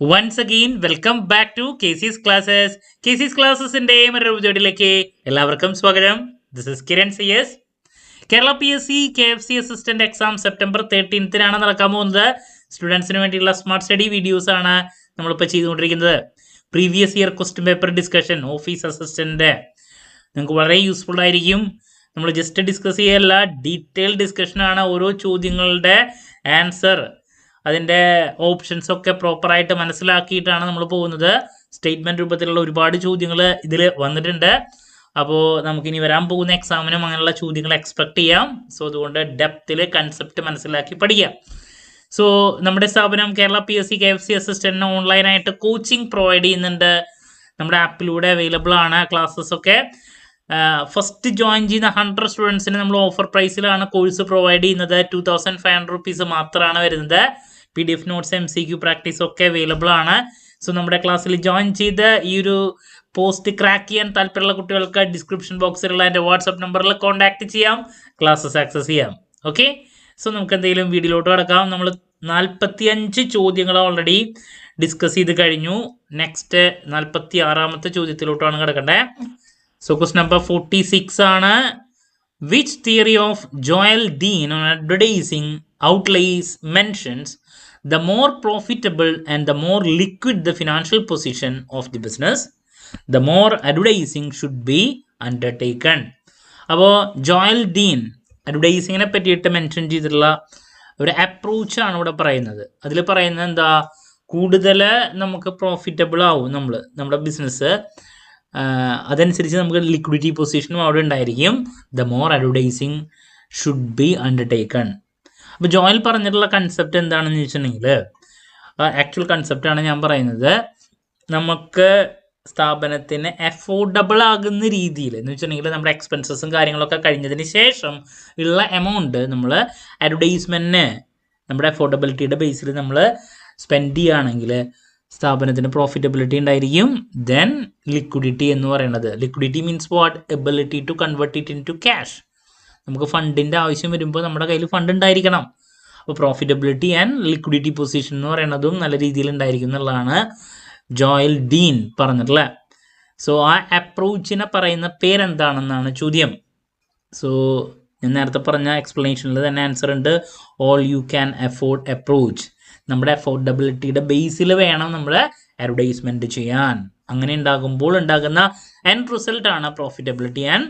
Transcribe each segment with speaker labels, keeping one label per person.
Speaker 1: Once again, welcome back to KC's Classes. KC's Classes-ന്റെ മറ്റൊരു വീഡിയോയിലേക്ക് എല്ലാവർക്കും സ്വാഗതം. This is Kiran CS. Kerala PSC KFC assistant exam September 13-നാണ് നടക്കാൻ പോകുന്നത്. സ്റ്റുഡൻസിന് വേണ്ടിയുള്ള സ്മാർട്ട് സ്റ്റഡി വീഡിയോസ് ആണ് നമ്മളിപ്പോൾ ചെയ്തുകൊണ്ടിരിക്കുന്നത്. Previous year question paper discussion office assistant നിങ്ങൾക്ക് വളരെ യൂസ്ഫുൾ ആയിരിക്കും. നമ്മൾ ജസ്റ്റ് ഡിസ്കസ് ചെയ്യല്ല, ഡീറ്റെയിൽ ഡിസ്കഷനാണ്. ഓരോ ചോദ്യങ്ങളുടെ ആൻസർ, അതിൻ്റെ ഓപ്ഷൻസ് ഒക്കെ പ്രോപ്പറായിട്ട് മനസ്സിലാക്കിയിട്ടാണ് നമ്മൾ പോകുന്നത്. സ്റ്റേറ്റ്മെൻറ്റ് രൂപത്തിലുള്ള ഒരുപാട് ചോദ്യങ്ങൾ ഇതിൽ വന്നിട്ടുണ്ട്. അപ്പോൾ നമുക്കിനി വരാൻ പോകുന്ന എക്സാമിനും അങ്ങനെയുള്ള ചോദ്യങ്ങൾ എക്സ്പെക്ട് ചെയ്യാം. സോ അതുകൊണ്ട് ഡെപ്തിൽ കൺസെപ്റ്റ് മനസ്സിലാക്കി പഠിക്കാം. സോ നമ്മുടെ സ്ഥാപനം കേരള PSC KFC അസിസ്റ്റന്റിന് ഓൺലൈനായിട്ട് കോച്ചിങ് പ്രൊവൈഡ് ചെയ്യുന്നുണ്ട്. നമ്മുടെ ആപ്പിലൂടെ അവൈലബിൾ ആണ് ക്ലാസ്സസ് ഒക്കെ. ഫസ്റ്റ് ജോയിൻ ചെയ്യുന്ന 100 സ്റ്റുഡൻസിന് നമ്മൾ ഓഫർ പ്രൈസിലാണ് കോഴ്സ് പ്രൊവൈഡ് ചെയ്യുന്നത്. 2500 റുപ്പീസ് മാത്രമാണ് വരുന്നത്. PDF നോട്ട്സ് MCQ പ്രാക്ടീസ് ഒക്കെ അവൈലബിൾ ആണ്. സോ നമ്മുടെ ക്ലാസ്സിൽ ജോയിൻ ചെയ്ത് ഈ ഒരു പോസ്റ്റ് ക്രാക്ക് ചെയ്യാൻ താല്പര്യമുള്ള കുട്ടികൾക്ക് ഡിസ്ക്രിപ്ഷൻ ബോക്സിലുള്ള എൻ്റെ വാട്സപ്പ് നമ്പറിൽ കോൺടാക്ട് ചെയ്യാം, ക്ലാസ്സസ് ആക്സസ് ചെയ്യാം. ഓക്കെ, സോ നമുക്ക് എന്തെങ്കിലും വീഡിയോയിലോട്ട് കിടക്കാം. നമ്മൾ 45 ചോദ്യങ്ങൾ ഓൾറെഡി ഡിസ്കസ് ചെയ്ത് കഴിഞ്ഞു. നെക്സ്റ്റ് 46ാമത്തെ ചോദ്യത്തിലോട്ടാണ് കിടക്കേണ്ടത്. സോ ക്വസ്റ്റ്യൻ നമ്പർ 46 ആണ്. Which theory of Joel Dean on advertising outlays mentions the more profitable and the more liquid the financial position of the business, the more advertising should be undertaken? അപ്പോൾ Joel Dean അഡ്വർടൈസിങ്ങിനെ പറ്റിയിട്ട് mention ചെയ്തിട്ടുള്ള ഒരു അപ്രോച്ചാണ് ഇവിടെ പറയുന്നത്. അതിൽ പറയുന്നത് എന്താ, കൂടുതൽ നമുക്ക് പ്രോഫിറ്റബിൾ ആവും നമ്മുടെ ബിസിനസ്, അതനുസരിച്ച് നമുക്ക് ലിക്വിഡിറ്റി പൊസിഷനും അവിടെ ഉണ്ടായിരിക്കും. The more advertising should be undertaken. അപ്പോൾ ജോയൽ പറഞ്ഞിട്ടുള്ള കൺസെപ്റ്റ് എന്താണെന്ന് ചോദിച്ചിട്ടുണ്ടെങ്കിൽ, ആക്ച്വൽ കൺസെപ്റ്റാണ് ഞാൻ പറയുന്നത്. നമുക്ക് സ്ഥാപനത്തിന് അഫോർഡബിൾ ആകുന്ന രീതിയിൽ എന്ന് വെച്ചിട്ടുണ്ടെങ്കിൽ നമ്മുടെ എക്സ്പെൻസസും കാര്യങ്ങളൊക്കെ കഴിഞ്ഞതിന് ശേഷം ഉള്ള എമൗണ്ട് നമ്മൾ അഡ്വർടൈസ്മെൻറ്റിന് നമ്മുടെ അഫോർഡബിലിറ്റിയുടെ ബേസിൽ നമ്മൾ സ്പെൻഡ് ചെയ്യുകയാണെങ്കിൽ സ്ഥാപനത്തിന് പ്രോഫിറ്റബിലിറ്റി ഉണ്ടായിരിക്കും. ദെൻ ലിക്വിഡിറ്റി എന്ന് പറയുന്നത്, liquidity means what, ability to convert it into cash. നമുക്ക് ഫണ്ടിൻ്റെ ആവശ്യം വരുമ്പോൾ നമ്മുടെ കയ്യിൽ ഫണ്ട് ഉണ്ടായിരിക്കണം. അപ്പോൾ പ്രോഫിറ്റബിലിറ്റി ആൻഡ് ലിക്വിഡിറ്റി പൊസിഷൻ എന്ന് പറയുന്നതും നല്ല രീതിയിൽ ഉണ്ടായിരിക്കും എന്നുള്ളതാണ് ജോയൽ ഡീൻ പറഞ്ഞിട്ടുള്ളത്. സോ ആ അപ്രോച്ചിനെ പറയുന്ന പേരെന്താണെന്നാണ് ചോദ്യം. സോ ഞാൻ നേരത്തെ പറഞ്ഞ എക്സ്പ്ലനേഷനിൽ തന്നെ ആൻസർ ഉണ്ട്. All you can afford approach. നമ്മുടെ അഫോർഡബിലിറ്റിയുടെ ബേസിൽ വേണം നമ്മൾ അഡ്വർടൈസ്മെൻറ്റ് ചെയ്യാൻ. അങ്ങനെ ഉണ്ടാകുമ്പോൾ ഉണ്ടാകുന്ന എൻഡ് റിസൾട്ടാണ് profitability and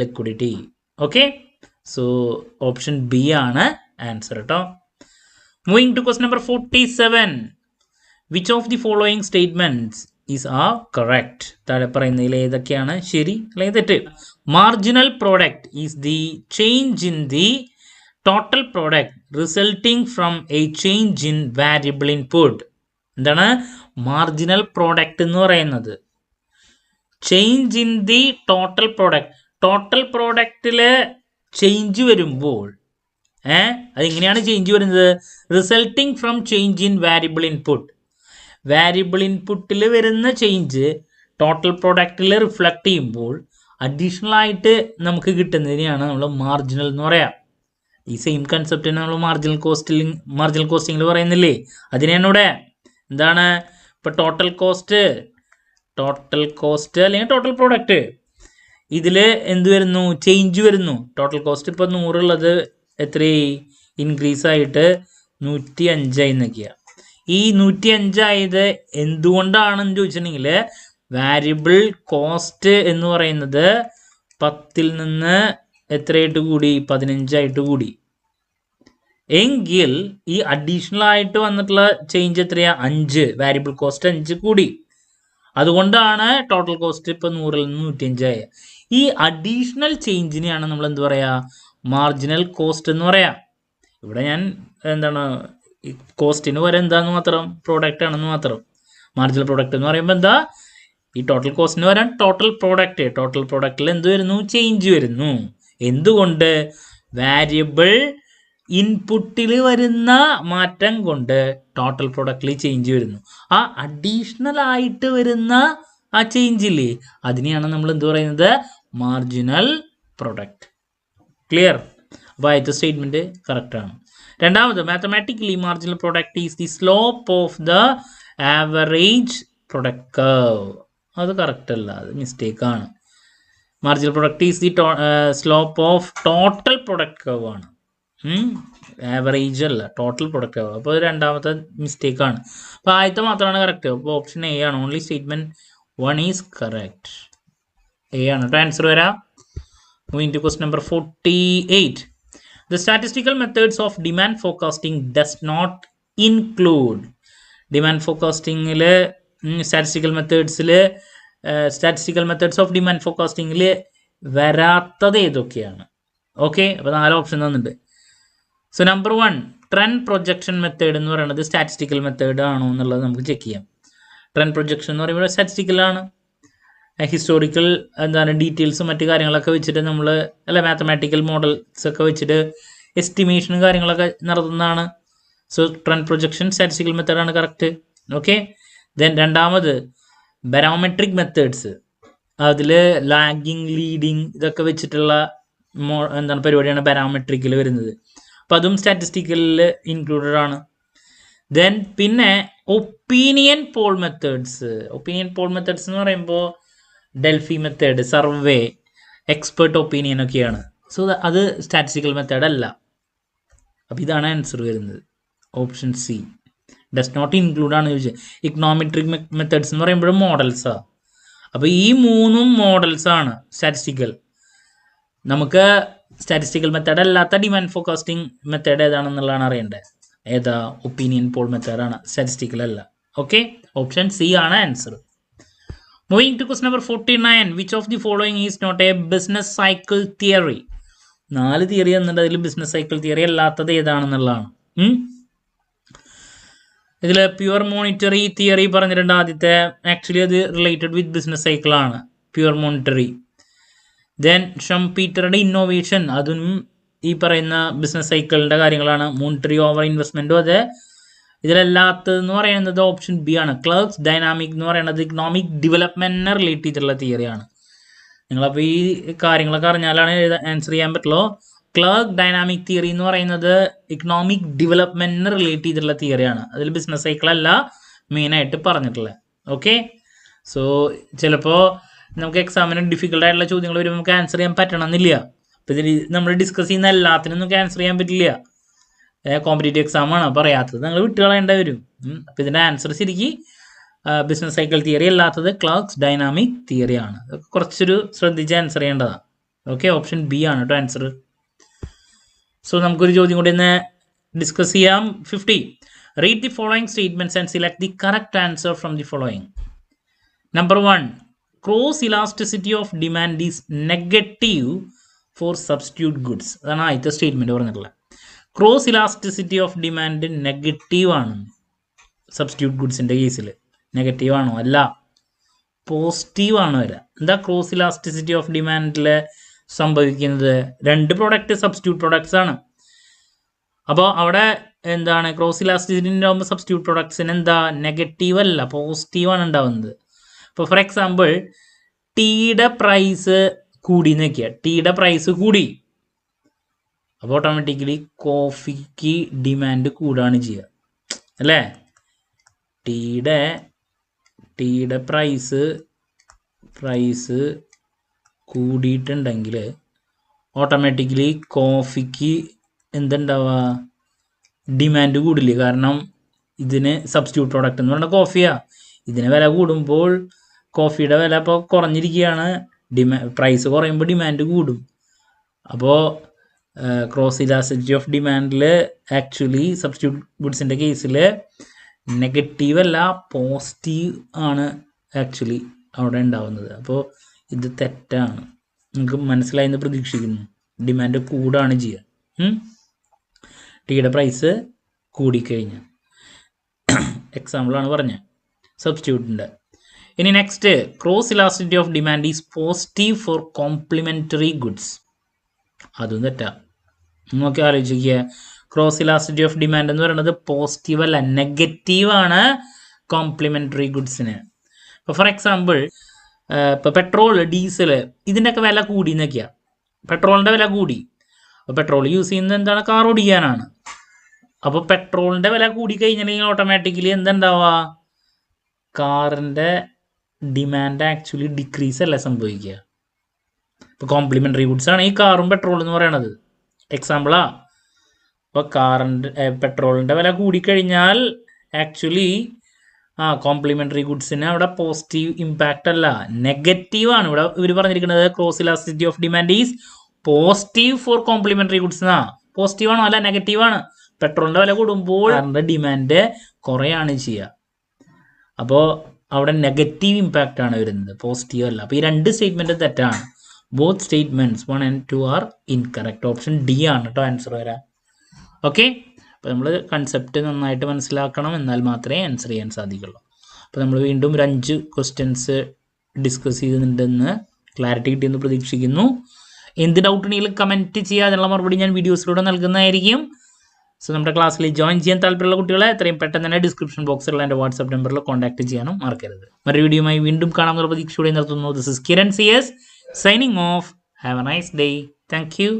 Speaker 1: liquidity. Okay, so option B ആണ് ആൻസർ കേട്ടോ. Moving to question number 47. Which of the following statements is are correct? താഴെ പറയുന്നതിൽ ഏതൊക്കെയാണ് ശരി അല്ലെങ്കിൽ തെറ്റ്? Marginal product is the change in the total product resulting from a change in variable input. എന്താണ് marginal product എന്ന് പറയുന്നത്? Change in the total product. Total പ്രോഡക്റ്റിൽ ചേഞ്ച് വരുമ്പോൾ അതെങ്ങനെയാണ് ചേഞ്ച് വരുന്നത്? Resulting from change in variable input. Variable ഇൻപുട്ടിൽ വരുന്ന change total പ്രോഡക്റ്റിൽ reflect ചെയ്യുമ്പോൾ അഡീഷണൽ ആയിട്ട് നമുക്ക് കിട്ടുന്നതിനെയാണ് നമ്മൾ മാർജിനൽ എന്ന് പറയാം. ഈ സെയിം കൺസെപ്റ്റിനെ നമ്മൾ മാർജിനൽ കോസ്റ്റിംഗിൽ പറയുന്നില്ലേ, അതിനെയാണ് ഇവിടെ എന്താണ് ഇപ്പോൾ ടോട്ടൽ കോസ്റ്റ് അല്ലെങ്കിൽ ടോട്ടൽ പ്രോഡക്റ്റ്, ഇതിൽ എന്ത് വരുന്നു? ചേഞ്ച് വരുന്നു. ടോട്ടൽ കോസ്റ്റ് ഇപ്പോൾ 100 ഉള്ളത് എത്ര ഇൻക്രീസ് ആയിട്ട് 105 എന്നൊക്കെയാണ്. ഈ 105 ആയത് എന്തുകൊണ്ടാണെന്ന് ചോദിച്ചിട്ടുണ്ടെങ്കിൽ വാരിയബിൾ കോസ്റ്റ് എന്ന് പറയുന്നത് 10ൽ നിന്ന് എത്രയായിട്ട് കൂടി? 15 ആയിട്ട് കൂടി. എങ്കിൽ ഈ അഡീഷണൽ ആയിട്ട് വന്നിട്ടുള്ള ചേഞ്ച് എത്രയാ? 5. വാരിയബിൾ കോസ്റ്റ് 5 കൂടി. അതുകൊണ്ടാണ് ടോട്ടൽ കോസ്റ്റ് ഇപ്പോൾ 100ൽ നിന്ന് 105 ആയ. ഈ അഡീഷണൽ ചേഞ്ചിനെയാണ് നമ്മൾ എന്ത് പറയുക? മാർജിനൽ കോസ്റ്റ് എന്ന് പറയാം. ഇവിടെ ഞാൻ എന്താണ് കോസ്റ്റിന് വരെ എന്താന്ന് മാത്രം, പ്രോഡക്റ്റ് ആണെന്ന് മാത്രം. മാർജിനൽ പ്രോഡക്റ്റ് എന്ന് പറയുമ്പോൾ എന്താ, ഈ ടോട്ടൽ കോസ്റ്റിന് വരാൻ ടോട്ടൽ പ്രോഡക്റ്റിൽ എന്ത് വരുന്നു? ചേഞ്ച് വരുന്നു. എന്തുകൊണ്ട്? വാരിയബിൾ ഇൻപുട്ടിൽ വരുന്ന മാറ്റം കൊണ്ട് ടോട്ടൽ പ്രോഡക്റ്റിൽ ചേഞ്ച് വരുന്നു. ആ അഡീഷണൽ ആയിട്ട് വരുന്ന ആ ചേഞ്ച് ഇല്ലേ, അതിനെയാണ് നമ്മൾ എന്ത് പറയുന്നത്? Marginal product. ക്ലിയർ? അപ്പോൾ ആദ്യത്തെ സ്റ്റേറ്റ്മെൻറ്റ് കറക്റ്റാണ്. രണ്ടാമത്, mathematically marginal product is the slope of the average product curve. അത് കറക്റ്റ് അല്ല, അത് മിസ്റ്റേക്കാണ്. Marginal product is the slope of total product curve ആണ്, ആവറേജ് അല്ല, ടോട്ടൽ പ്രൊഡക്റ്റ് കർവ്. അപ്പോൾ രണ്ടാമത്തെ മിസ്റ്റേക്കാണ്. അപ്പോൾ ആദ്യത്തെ മാത്രമാണ് കറക്റ്റ്. അപ്പോൾ ഓപ്ഷൻ എ ആണ്. Only statement 1 is correct. A ആണ് കേട്ടോ ആൻസർ വരാം. Moving to question number 48. The statistical methods of demand forecasting does not include. Demand ഫോർകാസ്റ്റിംഗിൽ സ്റ്റാറ്റിസ്റ്റിക്കൽ മെത്തേഡ്സ് ഓഫ് ഡിമാൻഡ് ഫോർകാസ്റ്റിംഗിൽ വരാത്തത് ഏതൊക്കെയാണ്? ഓക്കെ, അപ്പോൾ 4 ഓപ്ഷൻ തന്നിട്ടുണ്ട്. So number 1, trend projection method എന്ന് പറയുന്നത് സ്റ്റാറ്റിസ്റ്റിക്കൽ മെത്തേഡ് ആണോ എന്നുള്ളത് നമുക്ക് ചെക്ക് ചെയ്യാം. ട്രെൻഡ് പ്രൊജക്ഷൻ എന്ന് പറയുമ്പോൾ സ്റ്റാറ്റിസ്റ്റിക്കലാണ്. ഹിസ്റ്റോറിക്കൽ ഡീറ്റെയിൽസും മറ്റു കാര്യങ്ങളൊക്കെ വെച്ചിട്ട് നമ്മൾ മാത്തമാറ്റിക്കൽ മോഡൽസ് ഒക്കെ വെച്ചിട്ട് എസ്റ്റിമേഷനും കാര്യങ്ങളൊക്കെ നടത്തുന്നതാണ്. സോ ട്രെൻഡ് പ്രൊജക്ഷൻ സ്റ്റാറ്റിസ്റ്റിക്കൽ മെത്തേഡാണ് കറക്റ്റ്. ഓക്കെ, ദെൻ രണ്ടാമത് ബാരോമെട്രിക് മെത്തേഡ്സ്. അതിൽ ലാഗിങ്, ലീഡിങ് ഇതൊക്കെ വെച്ചിട്ടുള്ള പരിപാടിയാണ് ബാരോമെട്രിക്കിൽ വരുന്നത്. അപ്പം അതും സ്റ്റാറ്റിസ്റ്റിക്കലിൽ ഇൻക്ലൂഡഡ് ആണ്. ദെൻ പിന്നെ ഒപ്പീനിയൻ പോൾ മെത്തേഡ്സ് എന്ന് പറയുമ്പോൾ Delphi method, survey, expert opinion ഒക്കെയാണ്. സോ അത് സ്റ്റാറ്റിസ്റ്റിക്കൽ മെത്തേഡ് അല്ല. അപ്പോൾ ഇതാണ് ആൻസർ വരുന്നത്. Option C does not include ആണ് ചോദിച്ചത്. ഇക്കണോമെട്രിക് മെത്തേഡ്സ് എന്ന് പറയുമ്പോഴും മോഡൽസാണ്. അപ്പോൾ ഈ 3 മോഡൽസാണ് സ്റ്റാറ്റിസ്റ്റിക്കൽ. നമുക്ക് സ്റ്റാറ്റിസ്റ്റിക്കൽ മെത്തേഡ് അല്ലാത്ത ഡിമാൻഡ് ഫോർകാസ്റ്റിംഗ് മെത്തേഡ് ഏതാണെന്നുള്ളതാണ് അറിയേണ്ടത്. ഏതാ? ഒപ്പീനിയൻ പോൾ മെത്തേഡാണ്, സ്റ്റാറ്റിസ്റ്റിക്കൽ അല്ല. ഓക്കെ, ഓപ്ഷൻ സി ആണ് answer. Moving to question number 49. Which of the following is not a business cycle theory? 4 theory എന്നുണ്ട്. അതിൽ ബിസിനസ് സൈക്കിൾ തിയറി അല്ലാത്തത് ഏതാണെന്നുള്ളതാണ്. ഇതിൽ പ്യുവർ മോണിറ്ററി തിയറി പറഞ്ഞിട്ടുണ്ട് ആദ്യത്തെ. ആക്ച്വലി അത് റിലേറ്റഡ് വിത്ത് ബിസിനസ് സൈക്കിളാണ്, പ്യുവർ മോണിറ്ററി. ദെൻ ഷംപീറ്ററുടെ ഇന്നോവേഷൻ, അതും ഈ പറയുന്ന ബിസിനസ് സൈക്കിളിൻ്റെ കാര്യങ്ങളാണ്. മോണിറ്ററി ഓവർ ഇൻവെസ്റ്റ്മെൻറ്റും അതെ. ഇതിലല്ലാത്തതെന്ന് പറയുന്നത് ഓപ്ഷൻ ബി ആണ്. ക്ലർക്സ് ഡൈനാമിക് എന്ന് പറയുന്നത് ഇക്കണോമിക് ഡെവലപ്മെൻറ്റിനെ റിലേറ്റ് ചെയ്തിട്ടുള്ള തിയറിയാണ്. നിങ്ങളപ്പോൾ ഈ കാര്യങ്ങളൊക്കെ അറിഞ്ഞാലാണ് ആൻസർ ചെയ്യാൻ പറ്റുള്ളൂ. ക്ലർക്ക് ഡൈനാമിക് തിയറി എന്ന് പറയുന്നത് ഇക്കണോമിക് ഡെവലപ്മെൻറ്റിനെ റിലേറ്റ് ചെയ്തിട്ടുള്ള തിയറിയാണ്. അതിൽ ബിസിനസ് സൈക്കിളല്ല മെയിനായിട്ട് പറഞ്ഞിട്ടുള്ളത്. ഓക്കെ, സോ ചിലപ്പോൾ നമുക്ക് എക്സാമിന് ഡിഫിക്കൽട്ട് ആയിട്ടുള്ള ചോദ്യങ്ങൾ വരുമ്പോൾ നമുക്ക് ആൻസർ ചെയ്യാൻ പറ്റണമെന്നില്ല. അപ്പോൾ ഇതിൽ നമ്മൾ ഡിസ്കസ് ചെയ്യുന്ന എല്ലാത്തിനും നമുക്ക് ആൻസർ ചെയ്യാൻ പറ്റില്ല. കോമ്പറ്റേറ്റീവ് എക്സാമാണ്, അപ്പോൾ അറിയാത്തത് നിങ്ങൾ വിട്ടുകളയേണ്ടി വരും. അപ്പോൾ ഇതിൻ്റെ ആൻസർ ശരിക്കും ബിസിനസ് സൈക്കിൾ തിയറി അല്ലാത്തത് ക്ലർക്സ് ഡൈനാമിക് തിയറിയാണ്. കുറച്ചൊരു ശ്രദ്ധിച്ച് ആൻസർ ചെയ്യേണ്ടതാണ്. ഓക്കെ, ഓപ്ഷൻ ബി ആണ് കേട്ടോ ആൻസർ. സോ നമുക്കൊരു ചോദ്യം കൂടി ഇന്ന് ഡിസ്കസ് ചെയ്യാം. 50. Read the following statements and select the correct answer from the following. Number 1, cross elasticity of demand is negative for substitute goods. അതാണ് ആദ്യത്തെ സ്റ്റേറ്റ്മെന്റ് പറഞ്ഞിട്ടുള്ളത്. Cross elasticity of demand negative ആണ് substitute ഗുഡ്സിൻ്റെ കേസിൽ. നെഗറ്റീവ് ആണോ? അല്ല, positive ആണ് വരിക. എന്താ ക്രോസ് ഇലാസ്റ്റിസിറ്റി ഓഫ് ഡിമാൻഡിൽ സംഭവിക്കുന്നത്? 2 പ്രോഡക്റ്റ് സബ്സ്റ്റിറ്റ്യൂട്ട് പ്രൊഡക്ട്സ് ആണ്. അപ്പോൾ അവിടെ ക്രോസ് ഇലാസ്റ്റിസിറ്റി ഉണ്ടാകുമ്പോൾ സബ്സ്റ്റിറ്റ്യൂട്ട് പ്രൊഡക്ട്സിന് നെഗറ്റീവ് അല്ല, പോസിറ്റീവാണ് ഉണ്ടാവുന്നത്. ഇപ്പോൾ ഫോർ എക്സാമ്പിൾ ടീയുടെ പ്രൈസ് കൂടി എന്ന് വയ്ക്കുക. ടീയുടെ പ്രൈസ് കൂടി, അപ്പോൾ ഓട്ടോമാറ്റിക്കലി കോഫിക്ക് ഡിമാൻഡ് കൂടുകയാണ് ചെയ്യുക, അല്ലേ? ടീയുടെ പ്രൈസ് കൂടിയിട്ടുണ്ടെങ്കിൽ ഓട്ടോമാറ്റിക്കലി കോഫിക്ക് എന്തുണ്ടാവുക? ഡിമാൻഡ് കൂടില്ല. കാരണം ഇതിന് സബ്സ്റ്റിറ്റ്യൂട്ട് പ്രോഡക്റ്റ് എന്ന് പറഞ്ഞാൽ കോഫിയാണ്. ഇതിന് വില കൂടുമ്പോൾ കോഫിയുടെ വില ഇപ്പോൾ കുറഞ്ഞിരിക്കുകയാണ്. പ്രൈസ് കുറയുമ്പോൾ ഡിമാൻഡ് കൂടും. അപ്പോൾ ക്രോസ് ഇലാസ്റ്റിസിറ്റി ഓഫ് ഡിമാൻഡിൽ ആക്ച്വലി സബ്സ്റ്റിറ്റ്യൂട്ട് ഗുഡ്സിൻ്റെ കേസിൽ നെഗറ്റീവ് അല്ല, പോസിറ്റീവ് ആണ് ആക്ച്വലി അവിടെ ഉണ്ടാവുന്നത്. അപ്പോൾ ഇത് തെറ്റാണ്. നിങ്ങൾക്ക് മനസ്സിലായെന്ന് പ്രതീക്ഷിക്കുന്നു. ഡിമാൻഡ് കൂടാണ് ചെയ്യുക. ടീയുടെ പ്രൈസ് കൂടിക്കഴിഞ്ഞാൽ എക്സാമ്പിളാണ് പറഞ്ഞത് സബ്സ്റ്റിറ്റ്യൂട്ടിൻ്റെ. ഇനി next, cross elasticity of demand is positive for complementary goods. അതും തെറ്റാ. നോക്കി ആലോചിക്കുക. ക്രോസ് ഇലാസ്റ്റിസിറ്റി ഓഫ് ഡിമാൻഡ് എന്ന് പറയുന്നത് പോസിറ്റീവ് അല്ല, നെഗറ്റീവാണ് കോംപ്ലിമെൻ്ററി ഗുഡ്സിന്. ഇപ്പോൾ ഫോർ എക്സാമ്പിൾ ഇപ്പോൾ പെട്രോൾ, ഡീസൽ ഇതിൻ്റെയൊക്കെ വില കൂടി എന്നൊക്കെയാണ്. പെട്രോളിൻ്റെ വില കൂടി. അപ്പോൾ പെട്രോൾ യൂസ് ചെയ്യുന്നത് കാർ ഓടിക്കാനാണ്. അപ്പോൾ പെട്രോളിൻ്റെ വില കൂടി കഴിഞ്ഞിട്ടുണ്ടെങ്കിൽ ഓട്ടോമാറ്റിക്കലി എന്തുണ്ടാവുക? കാറിൻ്റെ ഡിമാൻഡ് ആക്ച്വലി ഡിക്രീസ് അല്ല സംഭവിക്കുക. ഇപ്പോൾ കോംപ്ലിമെൻ്ററി ഗുഡ്സ് ആണ് ഈ കാറും പെട്രോൾ എന്ന് പറയണത്. എക്സാമ്പിളാ, ഇപ്പോൾ പെട്രോളിൻ്റെ വില കൂടിക്കഴിഞ്ഞാൽ ആക്ച്വലി കോംപ്ലിമെൻ്ററി ഗുഡ്സിന് അവിടെ പോസിറ്റീവ് ഇമ്പാക്റ്റ് അല്ല, നെഗറ്റീവാണ്. ഇവിടെ ഇവർ പറഞ്ഞിരിക്കുന്നത് cross elasticity of demand is positive for complementary goods എന്നാ. പോസിറ്റീവാണോ? അല്ല, നെഗറ്റീവാണ്. പെട്രോളിൻ്റെ വില കൂടുമ്പോൾ അതിൻ്റെ ഡിമാൻഡ് കുറയാണ് ചെയ്യുക. അപ്പോൾ അവിടെ നെഗറ്റീവ് ഇമ്പാക്റ്റ് ആണ് വരുന്നത്, പോസിറ്റീവ് അല്ല. അപ്പോൾ ഈ രണ്ട് സ്റ്റേറ്റ്മെൻറ്റ് തെറ്റാണ്. Both statements 1 and 2 are incorrect. Option D ആണ് കേട്ടോ ആൻസർ വരാം. ഓക്കെ, അപ്പോൾ നമ്മൾ കൺസെപ്റ്റ് നന്നായിട്ട് മനസ്സിലാക്കണം, എന്നാൽ മാത്രമേ ആൻസർ ചെയ്യാൻ സാധിക്കുള്ളൂ. അപ്പോൾ നമ്മൾ വീണ്ടും ഒരു 5 ക്വസ്റ്റ്യൻസ് ഡിസ്കസ് ചെയ്തിട്ടുണ്ടെന്ന് ക്ലാരിറ്റി കിട്ടിയെന്ന് പ്രതീക്ഷിക്കുന്നു. എന്ത് ഡൗട്ട് ഉണ്ടെങ്കിലും കമൻറ്റ് ചെയ്യുക, അതിനുള്ള മറുപടി ഞാൻ വീഡിയോസിലൂടെ നൽകുന്നതായിരിക്കും. സോ നമ്മുടെ ക്ലാസ്സിൽ ജോയിൻ ചെയ്യാൻ താല്പര്യമുള്ള കുട്ടികളെ എത്രയും പെട്ടെന്ന് തന്നെ ഡിസ്ക്രിപ്ഷൻ ബോക്സിലുള്ള എൻ്റെ വാട്സ്ആപ്പ് നമ്പറിൽ കോൺടാക്ട് ചെയ്യാനും മറക്കരുത്. മറ്റൊരു വീഡിയോയുമായി വീണ്ടും കാണാമെന്നുള്ള പ്രതീക്ഷയോടെ നിർത്തുന്നു. This is Kiran CS signing off. Have a nice day. Thank U.